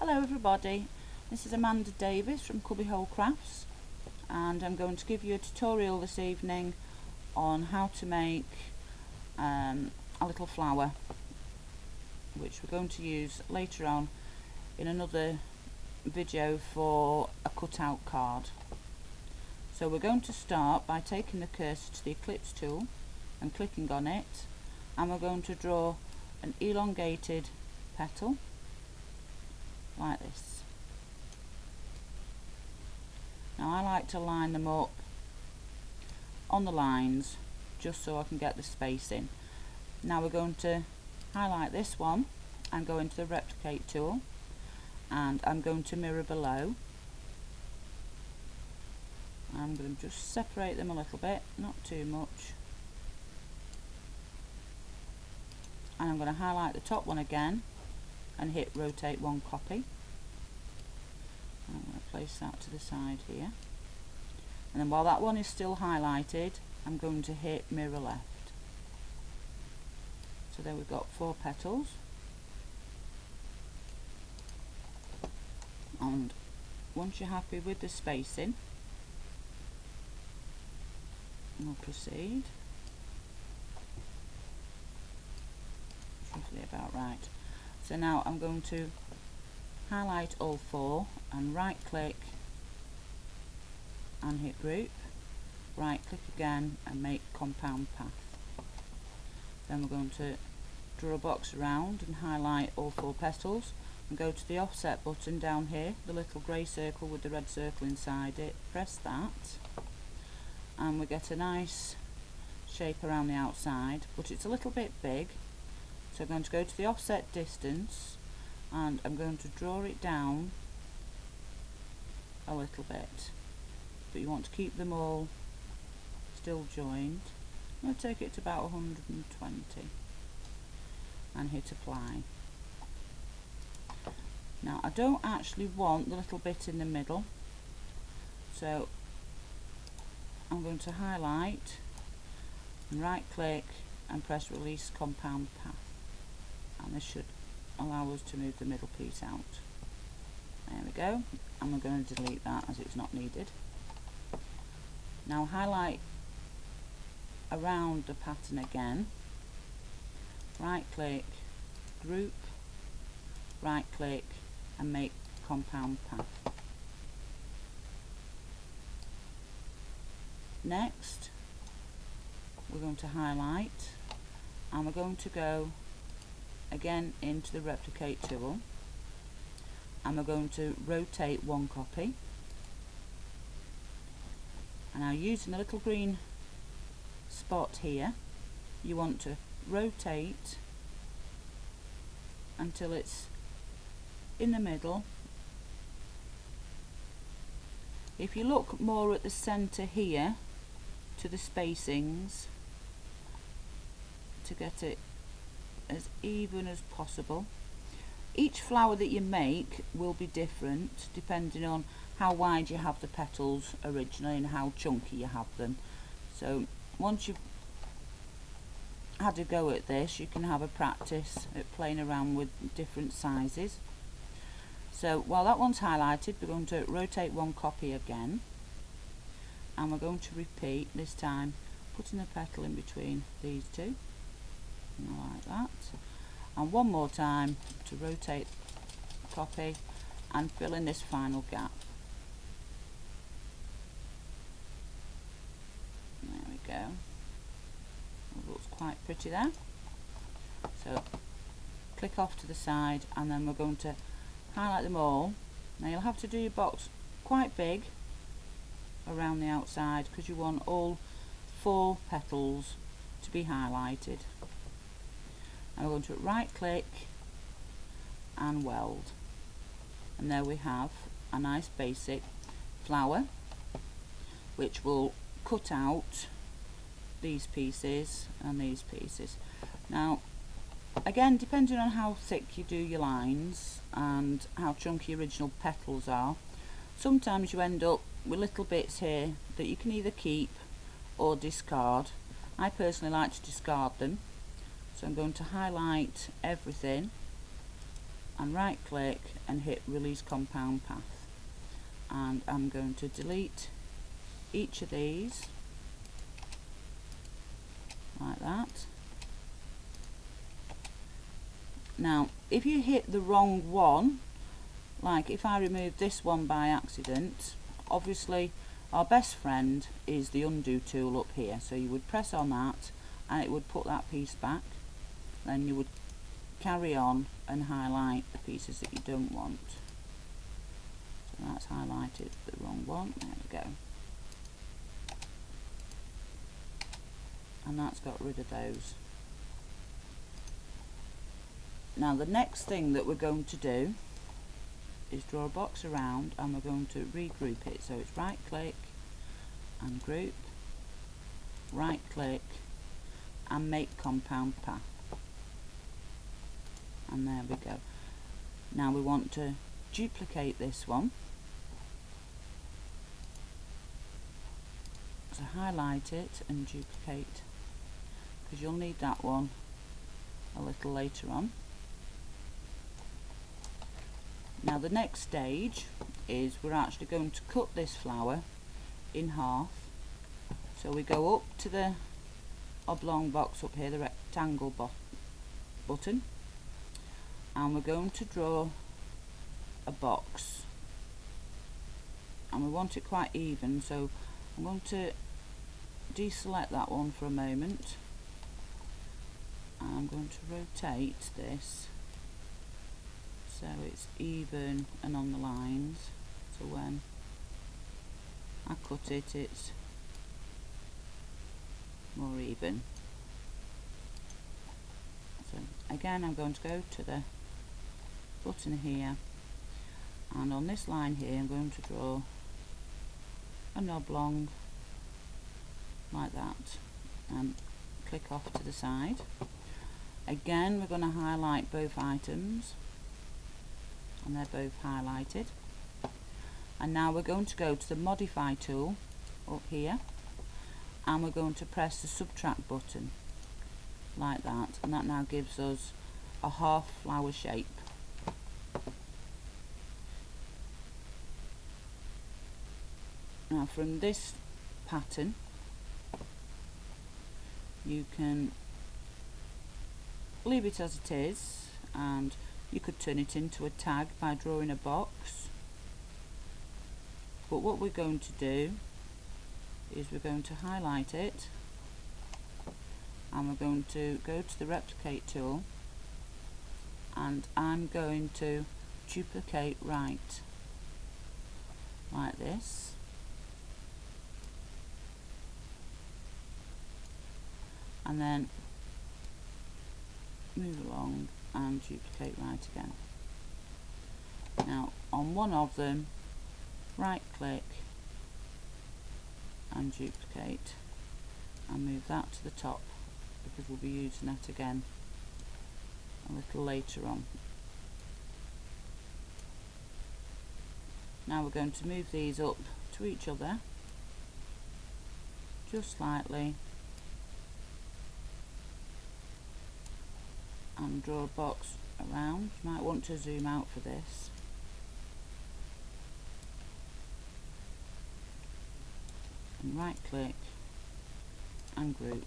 Hello everybody, this is Amanda Davis from Cubbyhole Crafts, and I'm going to give you a tutorial this evening on how to make a little flower, which we're going to use later on in another video for a cutout card. So we're going to start by taking the cursor to the ellipse tool and clicking on it, and we're going to draw an elongated petal like this. Now I like to line them up on the lines just so I can get the space in. Now we're going to highlight this one and go into the replicate tool, and I'm going to mirror below. I'm going to just separate them a little bit, not too much, and I'm going to highlight the top one again and hit rotate one copy. I'm going to place that to the side here, and then while that one is still highlighted I'm going to hit mirror left. So there we've got 4 petals, and once you're happy with the spacing we'll proceed. Roughly about right. So now I'm going to highlight all 4 and right click and hit group, right click again and make compound path. Then we're going to draw a box around and highlight all 4 petals and go to the offset button down here, the little grey circle with the red circle inside it, press that and we get a nice shape around the outside, but it's a little bit big. So I'm going to go to the offset distance and I'm going to draw it down a little bit, but you want to keep them all still joined. I'm going to take it to about 120 and hit apply. Now I don't actually want the little bit in the middle, so I'm going to highlight and right click and press release compound path, and this should allow us to move the middle piece out. There we go, and we're going to delete that as it's not needed. Now highlight around the pattern again, right click, group, right click and make compound path. Next we're going to highlight and we're going to go again into the replicate tool and we're going to rotate one copy, and now using the little green spot here you want to rotate until it's in the middle. If you look more at the center here to the spacings to get it as even as possible. Each flower that you make will be different depending on how wide you have the petals originally and how chunky you have them. So once you've had a go at this you can have a practice at playing around with different sizes. So while that one's highlighted we're going to rotate one copy again and we're going to repeat, this time putting the petal in between these two, like that, and one more time to rotate the copy and fill in this final gap. There we go. It looks quite pretty there. So click off to the side and then we're going to highlight them all. Now you'll have to do your box quite big around the outside because you want all 4 petals to be highlighted. I'm going to right click and weld, and there we have a nice basic flower which will cut out these pieces and these pieces. Now again, depending on how thick you do your lines and how chunky original petals are, sometimes you end up with little bits here that you can either keep or discard. I personally like to discard them, so I'm going to highlight everything and right click and hit release compound path, and I'm going to delete each of these like that. Now if you hit the wrong one, like if I remove this one by accident, obviously our best friend is the undo tool up here, so you would press on that and it would put that piece back. Then you would carry on and highlight the pieces that you don't want. So that's highlighted the wrong one, there we go. And that's got rid of those. Now the next thing that we're going to do is draw a box around, and we're going to regroup it. So it's right click and group, right click and make compound path, and there we go. Now we want to duplicate this one, so highlight it and duplicate, because you'll need that one a little later on. Now the next stage is we're actually going to cut this flower in half. So we go up to the oblong box up here, the rectangle button, and we're going to draw a box, and we want it quite even, so I'm going to deselect that one for a moment, and I'm going to rotate this so it's even and on the lines, so when I cut it, it's more even. So again, I'm going to go to the button here, and on this line here I'm going to draw an oblong like that and click off to the side. Again, we're going to highlight both items, and they're both highlighted. And now we're going to go to the modify tool up here, and we're going to press the subtract button like that, and that now gives us a half flower shape. Now from this pattern you can leave it as it is, and you could turn it into a tag by drawing a box, but what we're going to do is we're going to highlight it, and we're going to go to the replicate tool, and I'm going to duplicate right like this, and then move along and duplicate right again. Now on one of them, right click and duplicate, and move that to the top, because we'll be using that again a little later on. Now we're going to move these up to each other just slightly, and draw a box around. You might want to zoom out for this. And right click and group.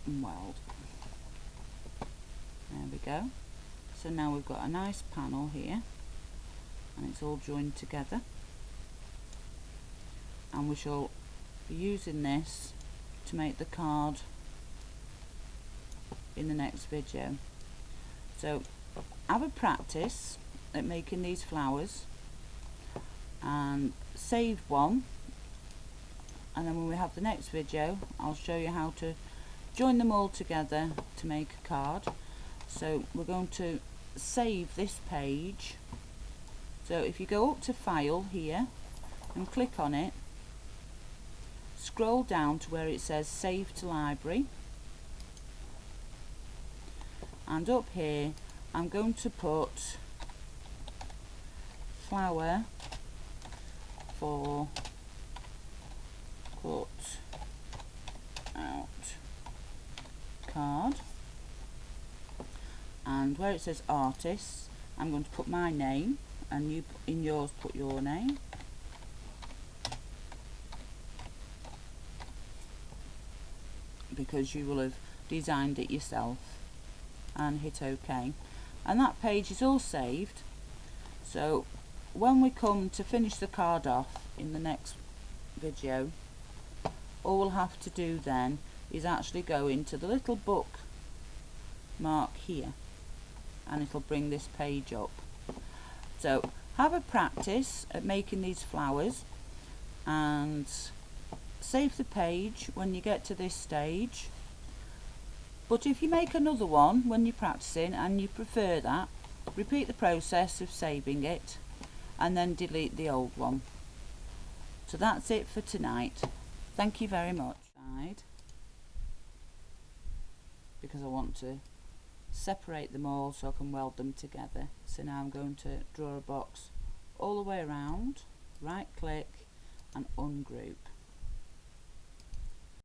And weld. There we go. So now we've got a nice panel here, and it's all joined together, and we shall be using this to make the card in the next video. So have a practice at making these flowers and save one, and then when we have the next video I'll show you how to join them all together to make a card. So we're going to save this page. So if you go up to file here and click on it, scroll down to where it says save to library, and up here I'm going to put flower for cut out and where it says artists, I'm going to put my name, and you in yours put your name. Because you will have designed it yourself, and hit OK, and that page is all saved. So when we come to finish the card off in the next video, all we'll have to do then is actually go into the little book mark here, and it'll bring this page up. So have a practice at making these flowers and save the page when you get to this stage. But if you make another one when you're practicing and you prefer that, repeat the process of saving it and then delete the old one. So that's it for tonight. Thank you very much. Because I want to separate them all so I can weld them together. So now I'm going to draw a box all the way around, right click and ungroup.